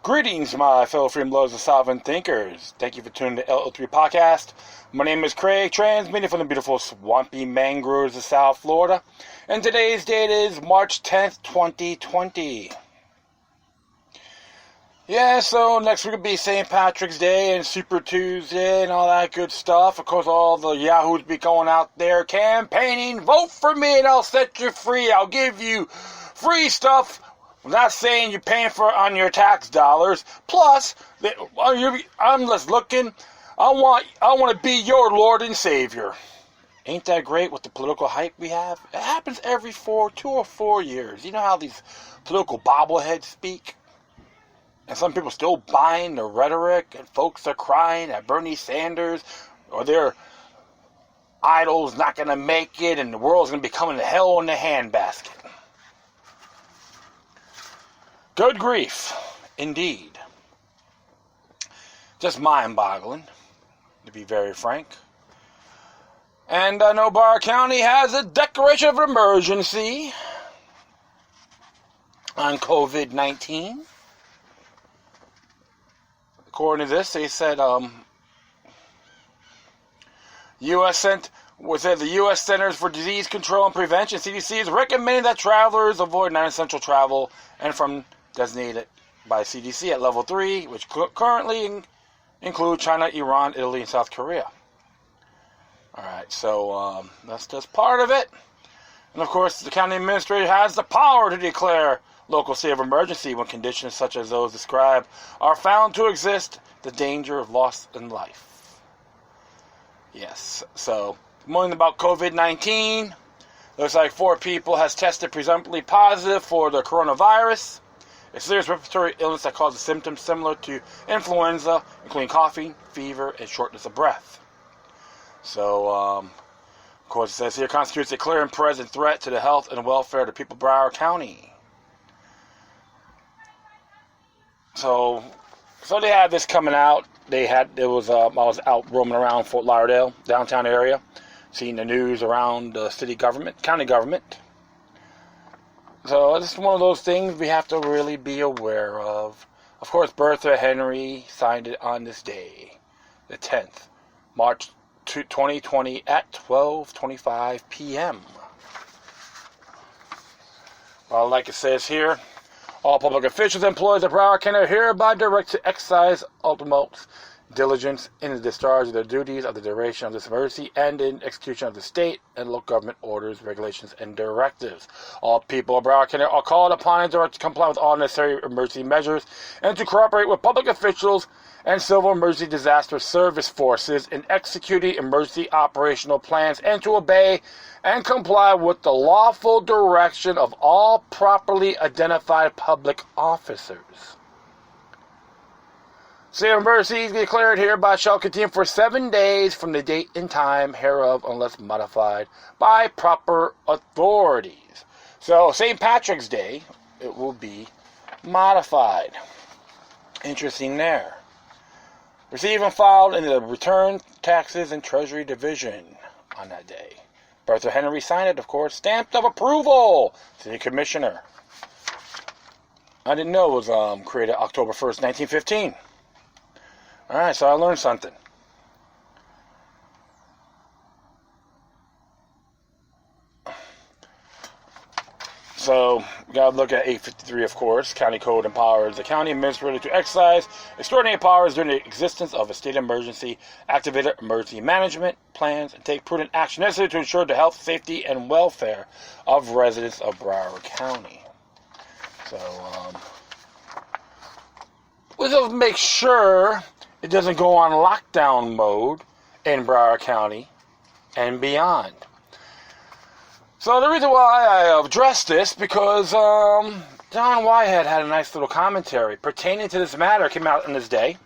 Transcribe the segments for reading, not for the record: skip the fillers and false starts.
Greetings, my fellow freedom lovers and sovereign thinkers. Thank you for tuning to the LO3 podcast. My name is Craig, transmitting from the beautiful swampy mangroves of South Florida. And today's date is March 10th, 2020. Yeah, so next week will be St. Patrick's Day and Super Tuesday and all that good stuff. Of course, all the yahoos be going out there campaigning. Vote for me and I'll set you free. I'll give you free stuff. I'm not saying you're paying for it on your tax dollars. Plus, I'm just looking. I want to be your Lord and Savior. Ain't that great with the political hype we have? It happens every 2 or 4 years. You know how these political bobbleheads speak? And some people still buying the rhetoric, and folks are crying that Bernie Sanders or their idol's not going to make it, and the world's going to be coming to hell in a handbasket. Good grief, indeed. Just mind-boggling, to be very frank. And I know Broward County has a declaration of emergency on COVID-19. According to this, they said the U.S. Centers for Disease Control and Prevention, CDC, is recommending that travelers avoid non-essential travel and from designated by CDC at level 3, which currently include China, Iran, Italy, and South Korea. Alright, so that's just part of it. And of course, the county administrator has the power to declare local state of emergency when conditions such as those described are found to exist, the danger of loss in life. Yes, so, more about COVID-19. Looks like 4 people has tested presumptively positive for the coronavirus, a serious respiratory illness that causes symptoms similar to influenza, including coughing, fever, and shortness of breath. So, of course, it says here, constitutes a clear and present threat to the health and welfare of the people of Broward County. So they had this coming out. I was out roaming around Fort Lauderdale, downtown area, seeing the news around the city government, county government. So it's one of those things we have to really be aware of. Of course, Bertha Henry signed it on this day, the 10th, March 2020 at 12:25 p.m. Well, like it says here, all public officials and employees of Broward County are hereby directed to exercise utmost diligence in the discharge of their duties of the duration of this emergency and in execution of the state and local government orders, regulations, and directives. All people of Broward County are called upon and directed to comply with all necessary emergency measures and to cooperate with public officials and civil emergency disaster service forces in executing emergency operational plans and to obey and comply with the lawful direction of all properly identified public officers. State of emergency declared hereby shall continue for 7 days from the date and time hereof unless modified by proper authorities. So St. Patrick's Day, it will be modified. Interesting there. Received and filed in the Return, Taxes, and Treasury Division on that day. Bertha Henry signed it, of course. Stamped of approval. City Commissioner. I didn't know it was created October 1st, 1915. Alright, so I learned something. So, we got to look at 853, of course. County Code empowers the county administrator to exercise extraordinary powers during the existence of a state of emergency, activate emergency management plans, and take prudent action necessary to ensure the health, safety, and welfare of residents of Broward County. So, we'll make sure it doesn't go on lockdown mode in Broward County and beyond. So the reason why I addressed this, because John Whitehead had a nice little commentary pertaining to this matter, came out on this day,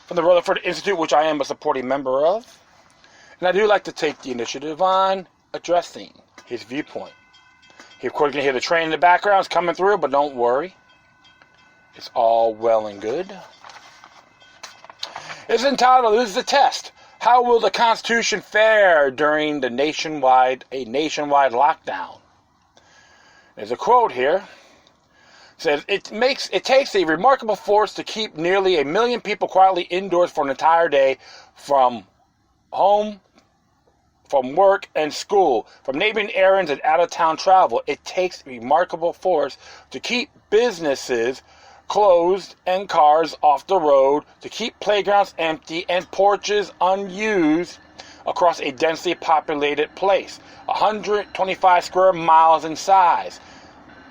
from the Rutherford Institute, which I am a supporting member of. And I do like to take the initiative on addressing his viewpoint. Of course, you can hear the train in the background, it's coming through, but don't worry. It's all well and good. It's entitled, this is the test. How will the Constitution fare during the nationwide lockdown? There's a quote here. says it takes a remarkable force to keep nearly 1 million people quietly indoors for an entire day, from home, from work and school, from neighboring errands and out-of-town travel. It takes a remarkable force to keep businesses closed and cars off the road, to keep playgrounds empty and porches unused across a densely populated place, 125 square miles in size.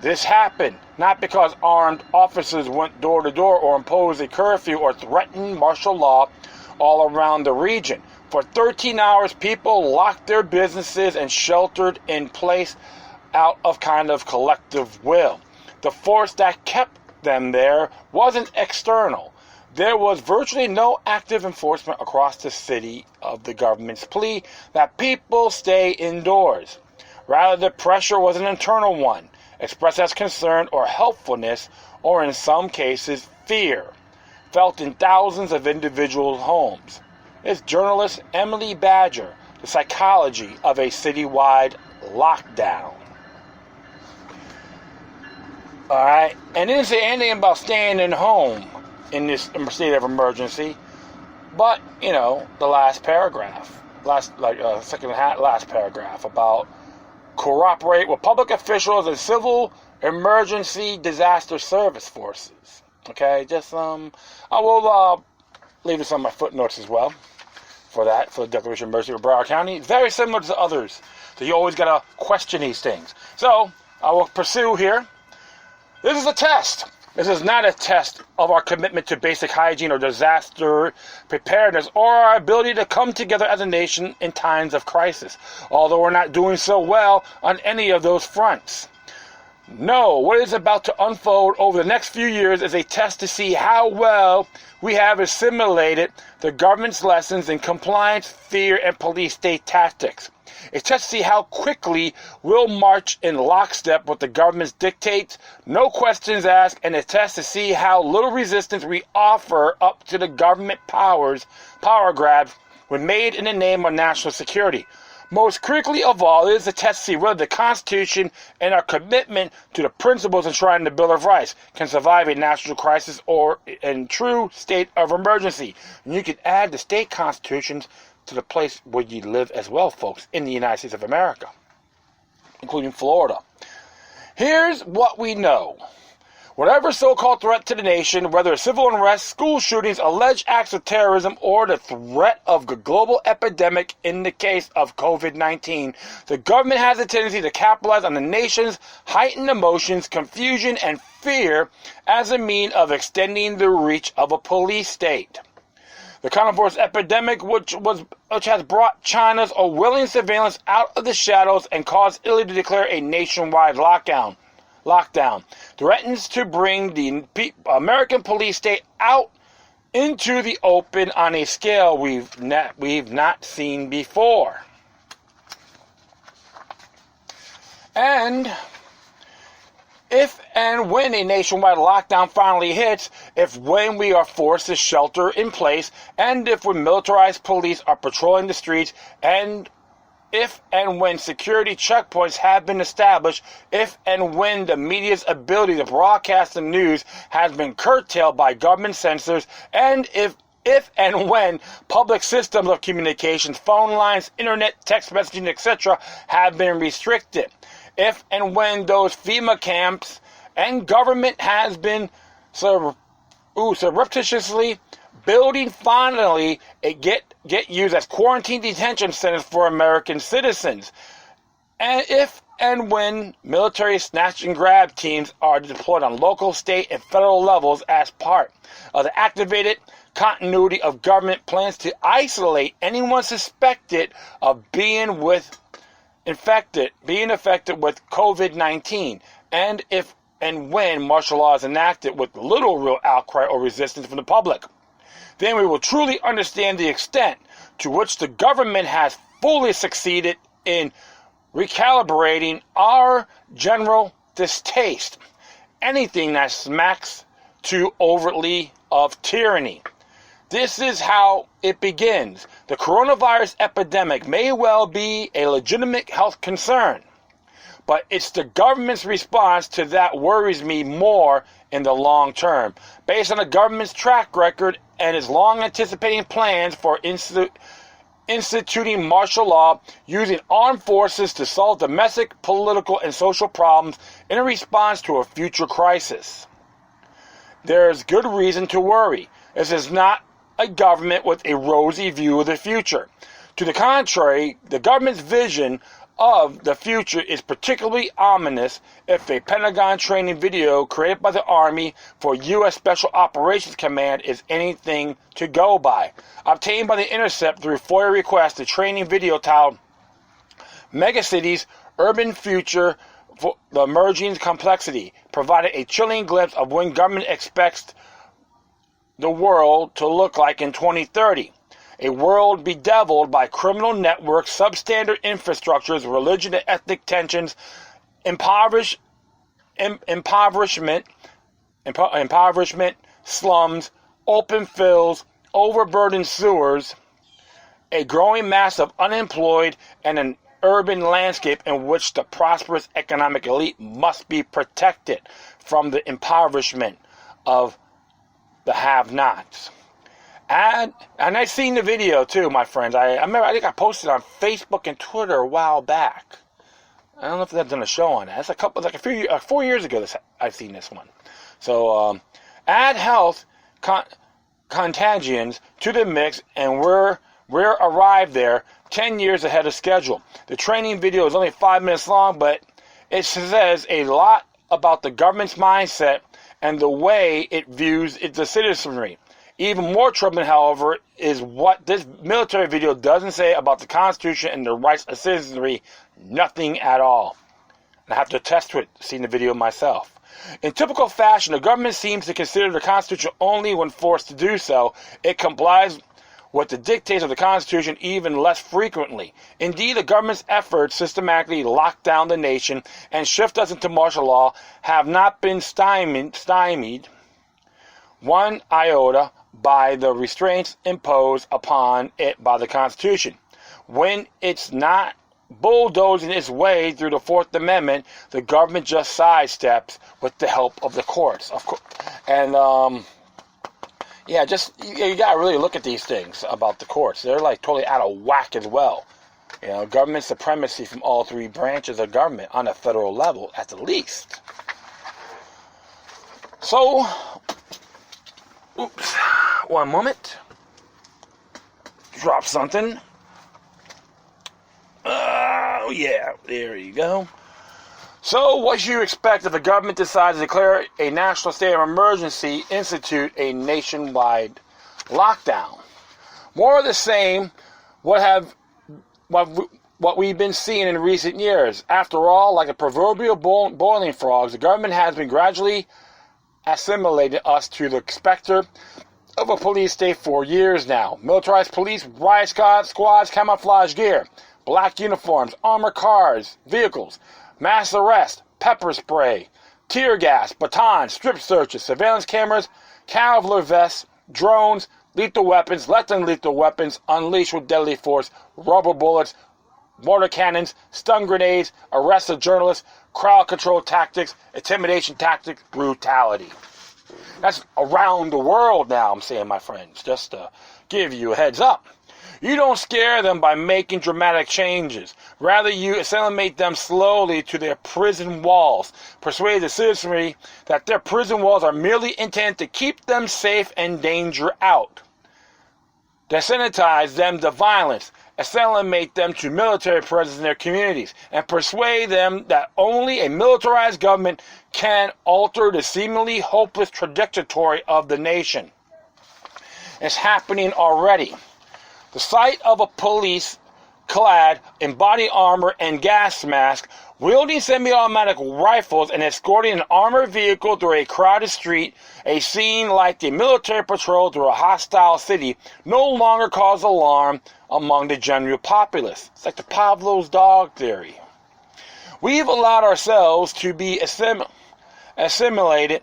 This happened not because armed officers went door to door or imposed a curfew or threatened martial law all around the region. For 13 hours, people locked their businesses and sheltered in place out of kind of collective will. The force that kept them there wasn't external. There was virtually no active enforcement across the city of the government's plea that people stay indoors. Rather, the pressure was an internal one, expressed as concern or helpfulness, or in some cases, fear, felt in thousands of individual homes. It's journalist Emily Badger, The Psychology of a Citywide Lockdown. Alright, and it didn't say anything about staying in home in this state of emergency, but, the last paragraph, last paragraph about cooperate with public officials and civil emergency disaster service forces. Okay, I will leave this on my footnotes as well for the Declaration of Emergency for Broward County. Very similar to others, so you always gotta question these things. So, I will pursue here. This is a test. This is not a test of our commitment to basic hygiene or disaster preparedness or our ability to come together as a nation in times of crisis, although we're not doing so well on any of those fronts. No, what is about to unfold over the next few years is a test to see how well we have assimilated the government's lessons in compliance, fear, and police state tactics. A test to see how quickly we'll march in lockstep with the government's dictates, no questions asked, and a test to see how little resistance we offer up to the government power grabs when made in the name of national security. Most critically of all, it is a test to see whether the Constitution and our commitment to the principles enshrined in the Bill of Rights can survive a national crisis or a true state of emergency. And you can add the state constitutions to the place where you live as well, folks, in the United States of America, including Florida. Here's what we know. Whatever so-called threat to the nation, whether civil unrest, school shootings, alleged acts of terrorism, or the threat of a global epidemic in the case of COVID-19, the government has a tendency to capitalize on the nation's heightened emotions, confusion, and fear as a means of extending the reach of a police state. The coronavirus epidemic, which has brought China's unwilling surveillance out of the shadows and caused Italy to declare a nationwide lockdown, threatens to bring the American police state out into the open on a scale we've not seen before. And if and when a nationwide lockdown finally hits, when we are forced to shelter in place, and if when militarized police are patrolling the streets, and if and when security checkpoints have been established, if and when the media's ability to broadcast the news has been curtailed by government censors, and if and when public systems of communications, phone lines, internet, text messaging, etc. have been restricted, if and when those FEMA camps and government has been surreptitiously building finally get used as quarantine detention centers for American citizens, and if and when military snatch and grab teams are deployed on local, state, and federal levels as part of the activated continuity of government plans to isolate anyone suspected of being infected with COVID-19, and if and when martial law is enacted with little real outcry or resistance from the public, then we will truly understand the extent to which the government has fully succeeded in recalibrating our general distaste, anything that smacks too overtly of tyranny. This is how it begins. The coronavirus epidemic may well be a legitimate health concern, but it's the government's response to that worries me more in the long term. Based on the government's track record and its long anticipating plans for instituting martial law, using armed forces to solve domestic, political, and social problems in response to a future crisis. There is good reason to worry. This is not a government with a rosy view of the future. To the contrary, the government's vision of the future is particularly ominous if a Pentagon training video created by the Army for U.S. Special Operations Command is anything to go by. Obtained by The Intercept through FOIA request, the training video titled Megacities, Urban Future for the Emerging Complexity provided a chilling glimpse of when government expects the world to look like in 2030. A world bedeviled by criminal networks, substandard infrastructures, religion and ethnic tensions, impoverishment, slums, open fields, overburdened sewers, a growing mass of unemployed, and an urban landscape in which the prosperous economic elite must be protected from the impoverishment of the have-nots. And I've seen the video too, my friends. I remember, I think I posted on Facebook and Twitter a while back. I don't know if they've done a show on that. It's like 4 years ago I've seen this one. So add health contagions to the mix, and we're arrived there 10 years ahead of schedule. The training video is only 5 minutes long, but it says a lot about the government's mindset and the way it views the citizenry. Even more troubling, however, is what this military video doesn't say about the Constitution and the rights of citizenry. Nothing at all. And I have to attest to it, seeing the video myself. In typical fashion, the government seems to consider the Constitution only when forced to do so. It complies with the dictates of the Constitution even less frequently. Indeed, the government's efforts systematically lock down the nation and shift us into martial law have not been stymied one iota by the restraints imposed upon it by the Constitution. When it's not bulldozing its way through the Fourth Amendment, the government just sidesteps with the help of the courts. Of course, and you gotta really look at these things about the courts. They're like totally out of whack as well. You know, government supremacy from all three branches of government on a federal level, at the least. So, oops, one moment. Drop something. Oh, yeah, there you go. So, what you expect if the government decides to declare a national state of emergency, institute a nationwide lockdown? More of the same, what we've been seeing in recent years. After all, like a proverbial boiling frogs, the government has been gradually assimilating us to the specter of a police state for years now. Militarized police, riot squads, camouflage gear, black uniforms, armored cars, vehicles, mass arrest, pepper spray, tear gas, batons, strip searches, surveillance cameras, cavalry vests, drones, lethal weapons, less than lethal weapons, unleashed with deadly force, rubber bullets, mortar cannons, stun grenades, arrest of journalists, crowd control tactics, intimidation tactics, brutality. That's around the world now, I'm saying, my friends, just to give you a heads up. You don't scare them by making dramatic changes. Rather, you assimilate them slowly to their prison walls. Persuade the citizenry that their prison walls are merely intended to keep them safe and danger out. Desensitize them to violence. Assimilate them to military presence in their communities. And persuade them that only a militarized government can alter the seemingly hopeless trajectory of the nation. It's happening already. The sight of a police clad in body armor and gas mask, wielding semi-automatic rifles and escorting an armored vehicle through a crowded street, a scene like the military patrol through a hostile city, no longer causes alarm among the general populace. It's like the Pavlov's dog theory. We've allowed ourselves to be assimilated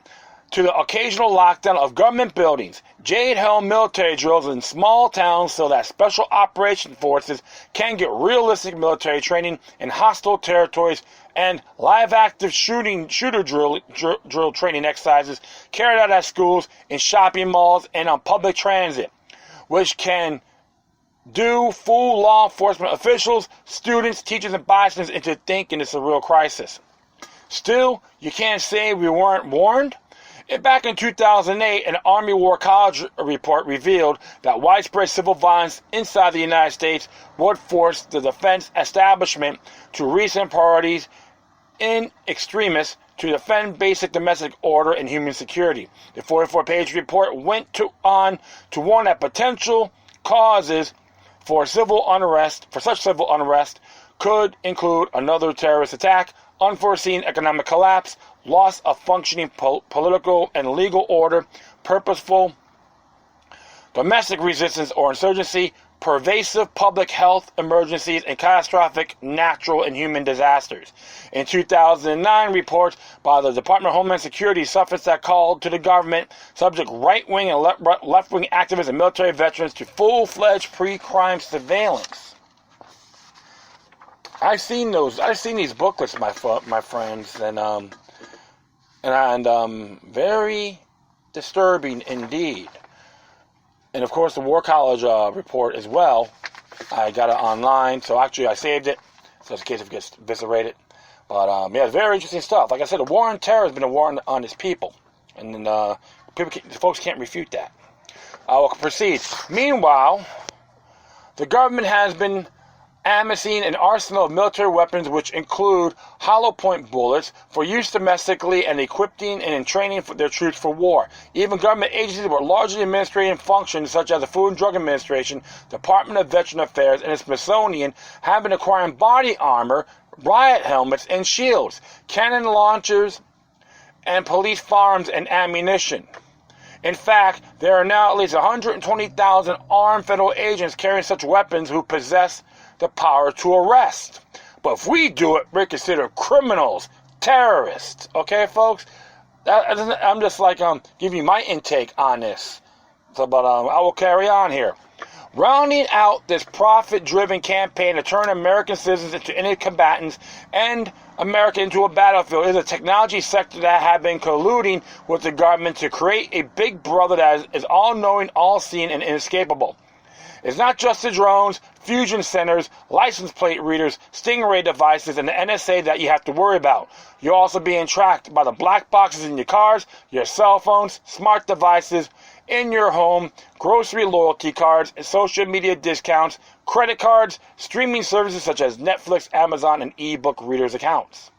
to the occasional lockdown of government buildings, jade-helm military drills in small towns so that special operation forces can get realistic military training in hostile territories, and live-active shooter drill training exercises carried out at schools, in shopping malls, and on public transit, which can fool law enforcement officials, students, teachers, and bystanders into thinking it's a real crisis. Still, you can't say we weren't warned. Back in 2008, an Army War College report revealed that widespread civil violence inside the United States would force the defense establishment to recent priorities in extremis to defend basic domestic order and human security. The 44-page report went on to warn that potential causes for such civil unrest could include another terrorist attack, unforeseen economic collapse, loss of functioning political and legal order, purposeful domestic resistance or insurgency, pervasive public health emergencies, and catastrophic natural and human disasters. In 2009, reports by the Department of Homeland Security surfaced that called to the government subject right-wing and left-wing activists and military veterans to full-fledged pre-crime surveillance. I've seen these booklets, my friends, and very disturbing indeed. And of course, the War College report as well. I got it online, so actually I saved it, so in case it gets eviscerated. But yeah, it's very interesting stuff. Like I said, the war on terror has been a war on its people, and folks can't refute that. I will proceed. Meanwhile, the government has been amassing an arsenal of military weapons which include hollow point bullets for use domestically and equipping and in training for their troops for war. Even government agencies with largely administrative functions such as the Food and Drug Administration, Department of Veteran Affairs, and the Smithsonian have been acquiring body armor, riot helmets, and shields, cannon launchers, and police firearms and ammunition. In fact, there are now at least 120,000 armed federal agents carrying such weapons who possess the power to arrest. But if we do it, we're considered criminals, terrorists. Okay, folks? I'm just giving you my intake on this. So, but I will carry on here. Rounding out this profit-driven campaign to turn American citizens into enemy combatants and America into a battlefield is a technology sector that have been colluding with the government to create a big brother that is all-knowing, all-seeing, and inescapable. It's not just the drones, fusion centers, license plate readers, stingray devices, and the NSA that you have to worry about. You're also being tracked by the black boxes in your cars, your cell phones, smart devices, in your home, grocery loyalty cards, social media discounts, credit cards, streaming services such as Netflix, Amazon, and ebook readers' accounts.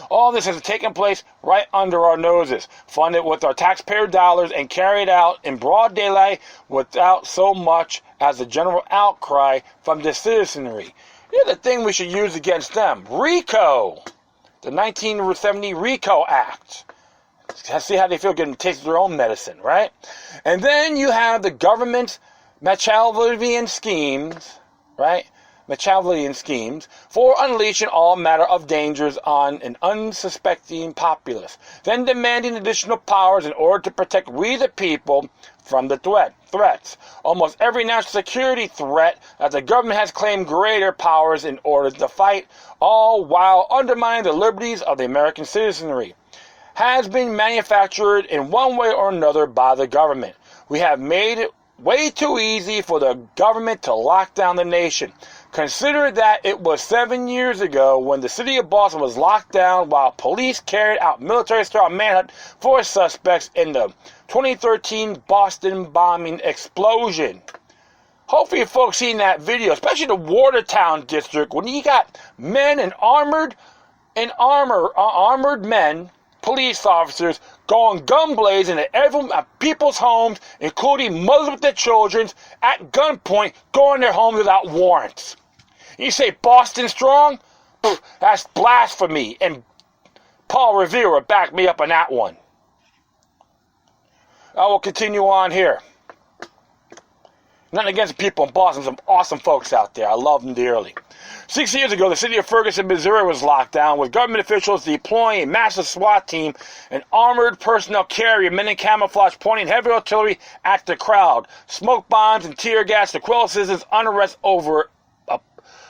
All this has taken place right under our noses, funded with our taxpayer dollars and carried out in broad daylight without so much as a general outcry from the citizenry. Here's the thing we should use against them. RICO. The 1970 RICO Act. See how they feel getting to taste their own medicine, right? And then you have the government's Machiavellian schemes, right? Machiavellian schemes for unleashing all manner of dangers on an unsuspecting populace, then demanding additional powers in order to protect we the people from the threats. Almost every national security threat that the government has claimed greater powers in order to fight, all while undermining the liberties of the American citizenry, has been manufactured in one way or another by the government. We have made it way too easy for the government to lock down the nation. Consider that it was 7 years ago when the city of Boston was locked down while police carried out military-style manhunt for suspects in the 2013 Boston bombing explosion. Hopefully you folks seen that video, especially the Watertown district, when you got men in armored men, police officers, going gun blazing at people's homes, including mothers with their children, at gunpoint, going to their homes without warrants. You say Boston strong? That's blasphemy, and Paul Revere backed me up on that one. I will continue on here. Nothing against the people in Boston. Some awesome folks out there. I love them dearly. 6 years ago, the city of Ferguson, Missouri was locked down, with government officials deploying a massive SWAT team, an armored personnel carrier, men in camouflage pointing heavy artillery at the crowd, smoke bombs and tear gas to quell citizens' unrest over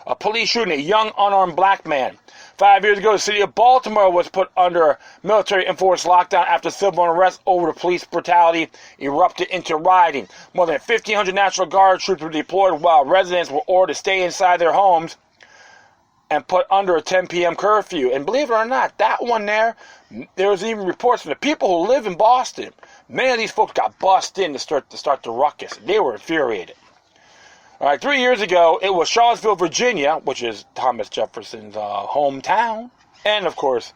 a police shooting a young unarmed black man. 5 years ago, the city of Baltimore was put under military enforced lockdown after civil unrest over the police brutality erupted into rioting. More than 1,500 National Guard troops were deployed, while residents were ordered to stay inside their homes and put under a 10 p.m. curfew. And believe it or not, that one there was even reports from the people who live in Boston. Many of these folks got bussed in to start the ruckus. They were infuriated. All right, 3 years ago, it was Charlottesville, Virginia, which is Thomas Jefferson's hometown, and, of course,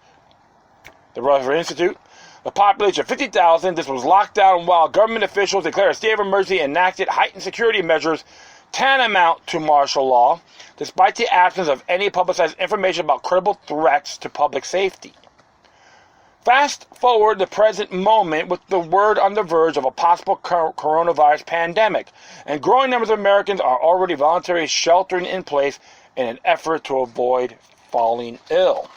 the Rutherford Institute. A population of 50,000. This was locked down while government officials declared a state of emergency and enacted heightened security measures tantamount to martial law, despite the absence of any publicized information about credible threats to public safety. Fast forward the present moment with the word on the verge of a possible coronavirus pandemic, and growing numbers of Americans are already voluntarily sheltering in place in an effort to avoid falling ill.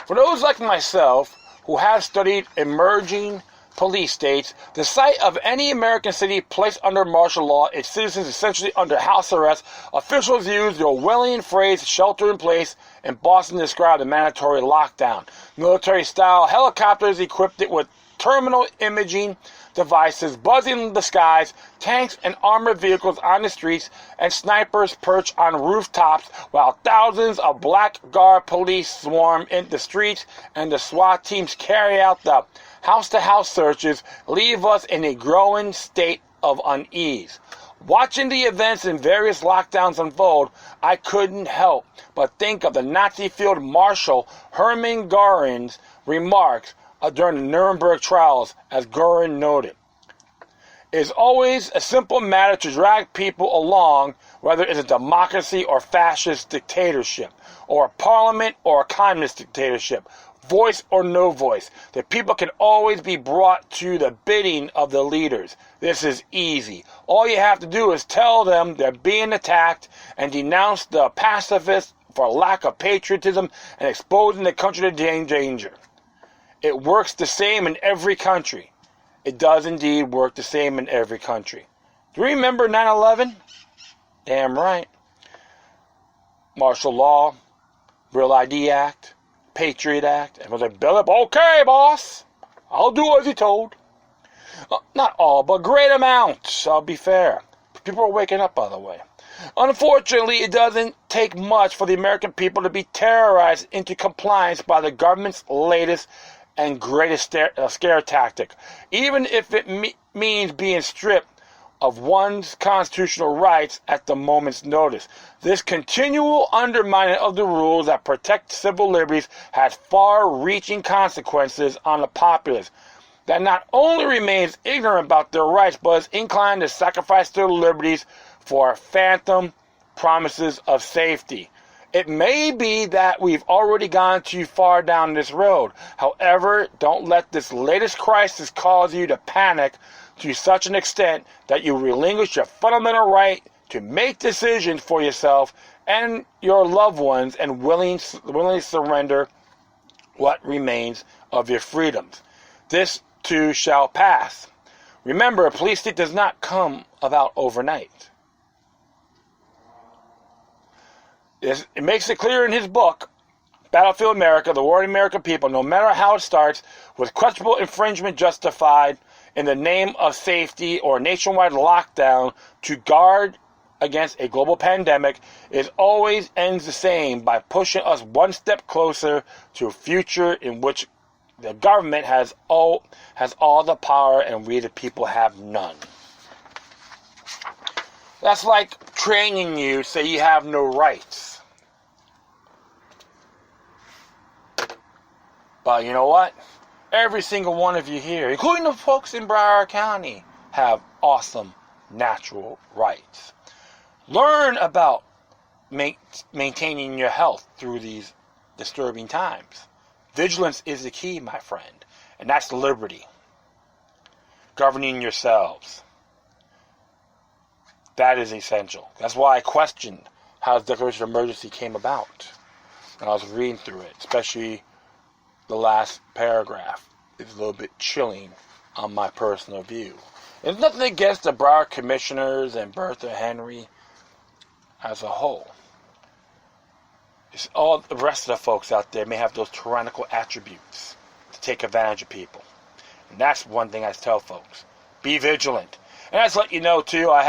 For those like myself who have studied emerging police states, the sight of any American city placed under martial law, its citizens essentially under house arrest, officials use the Orwellian phrase shelter in place, and Boston described a mandatory lockdown. Military-style helicopters equipped it with terminal imaging devices buzzing in the skies, tanks and armored vehicles on the streets, and snipers perch on rooftops, while thousands of Black Guard police swarm in the streets, and the SWAT teams carry out the house-to-house searches, leave us in a growing state of unease. Watching the events in various lockdowns unfold, I couldn't help but think of the Nazi field marshal Hermann Göring's remarks during the Nuremberg trials, as Göring noted. It is always a simple matter to drag people along, whether it's a democracy or fascist dictatorship, or a parliament or a communist dictatorship, voice or no voice. The people can always be brought to the bidding of the leaders. This is easy. All you have to do is tell them they're being attacked and denounce the pacifists for lack of patriotism and exposing the country to danger. It works the same in every country. It does indeed work the same in every country. Do you remember 9/11? Damn right. Martial law, Real ID Act, Patriot Act. And was like, Bill up, okay, boss. I'll do as you're told. Not all, but great amounts. I'll be fair. People are waking up, by the way. Unfortunately, it doesn't take much for the American people to be terrorized into compliance by the government's latest and greatest scare tactic, even if it means being stripped of one's constitutional rights at the moment's notice. This continual undermining of the rules that protect civil liberties has far-reaching consequences on the populace that not only remains ignorant about their rights, but is inclined to sacrifice their liberties for phantom promises of safety. It may be that we've already gone too far down this road. However, don't let this latest crisis cause you to panic to such an extent that you relinquish your fundamental right to make decisions for yourself and your loved ones and willingly surrender what remains of your freedoms. This too shall pass. Remember, a police state does not come about overnight. It makes it clear in his book, Battlefield America, The War of the American People, no matter how it starts, with questionable infringement justified in the name of safety or nationwide lockdown to guard against a global pandemic, it always ends the same, by pushing us one step closer to a future in which the government has all the power and we the people have none. That's like training you so you have no rights. But you know what? Every single one of you here, including the folks in Broward County, have awesome natural rights. Learn about maintaining your health through these disturbing times. Vigilance is the key, my friend, and that's liberty. governing yourselves. That is essential. That's why I questioned how the Declaration of Emergency came about when I was reading through it, especially the last paragraph. It's a little bit chilling on my personal view. There's nothing against the Broward commissioners and Bertha Henry as a whole. It's all the rest of the folks out there may have those tyrannical attributes to take advantage of people. And that's one thing I tell folks. Be vigilant. And I just let you know too, I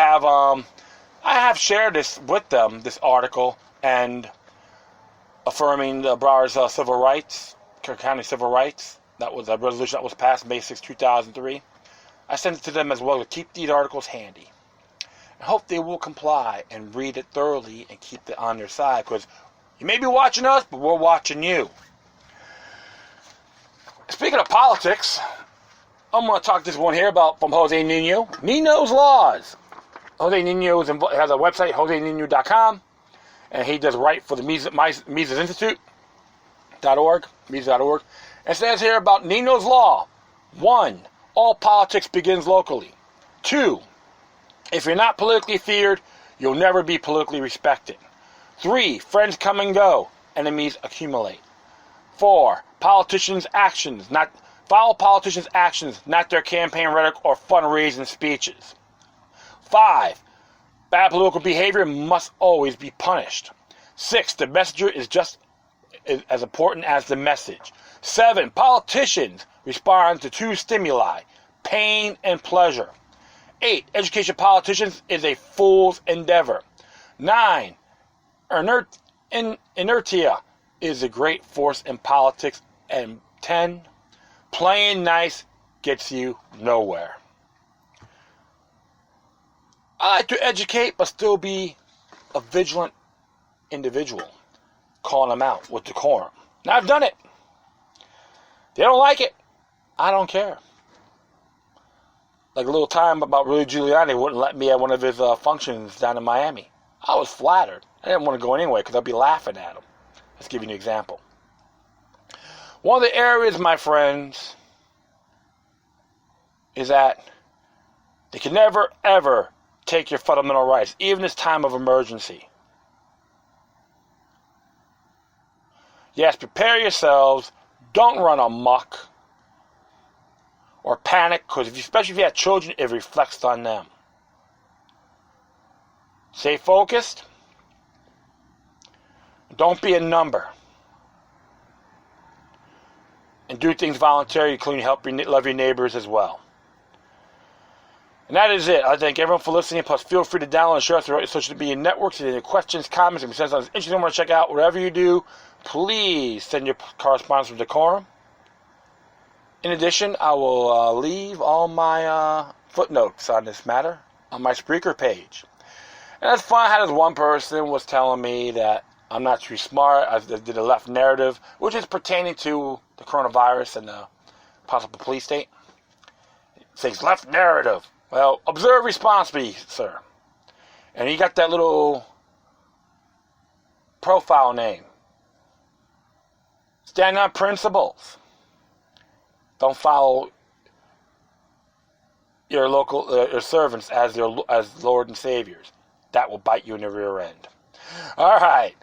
have shared this with them, this article, and affirming the Broward's civil rights, Cook County civil rights. That was a resolution that was passed May 6, 2003. I sent it to them as well to keep these articles handy. I hope they will comply and read it thoroughly and keep it on their side, because you may be watching us, but we're watching you. Speaking of politics, I'm going to talk this one here about from Jose Nino. Nino's Laws. Jose Nino has a website, josenino.com, and he does write for the Mises Institute.org, Mises.org. It says here about Nino's Law. 1. All politics begins locally. 2. If you're not politically feared, you'll never be politically respected. 3. Friends come and go. Enemies accumulate. 4. Follow politicians' actions, not their campaign rhetoric or fundraising speeches. 5. Bad political behavior must always be punished. 6. The messenger is just as important as the message. 7. Politicians respond to 2 stimuli, pain and pleasure. 8. Education of politicians is a fool's endeavor. 9. Inertia is a great force in politics. And 10. Playing nice gets you nowhere. I like to educate, but still be a vigilant individual, calling them out with decorum. Now, I've done it. They don't like it. I don't care. Like a little time about Rudy Giuliani wouldn't let me at one of his functions down in Miami. I was flattered. I didn't want to go anyway because I'd be laughing at him. Let's give you an example. One of the areas, my friends, is that they can never, ever take your fundamental rights, even in this time of emergency. Yes, prepare yourselves. Don't run amok or panic, because especially if you have children, it reflects on them. Stay focused. Don't be a number. And do things voluntarily, including love your neighbors as well. And that is it. I thank everyone for listening. Plus, feel free to download and share us throughout your social media networks. If you have any questions, comments, and something interesting you want to check out, whatever you do, please send your correspondence with decorum. In addition, I will leave all my footnotes on this matter on my Spreaker page. And that's fun how this one person was telling me that I'm not too smart. I did a left narrative, which is pertaining to the coronavirus and the possible police state. It says left narrative. Well, observe responsibly, sir. And he got that little profile name. Stand on principles. Don't follow your local your servants as Lord and Saviors. That will bite you in the rear end. All right.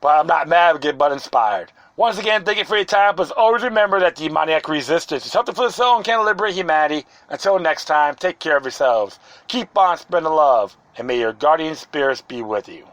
But I'm not mad, but inspired. Once again, thank you for your time. But always remember that demoniac resistance is something for the soul and can liberate humanity. Until next time, take care of yourselves. Keep on spreading love. And may your guardian spirits be with you.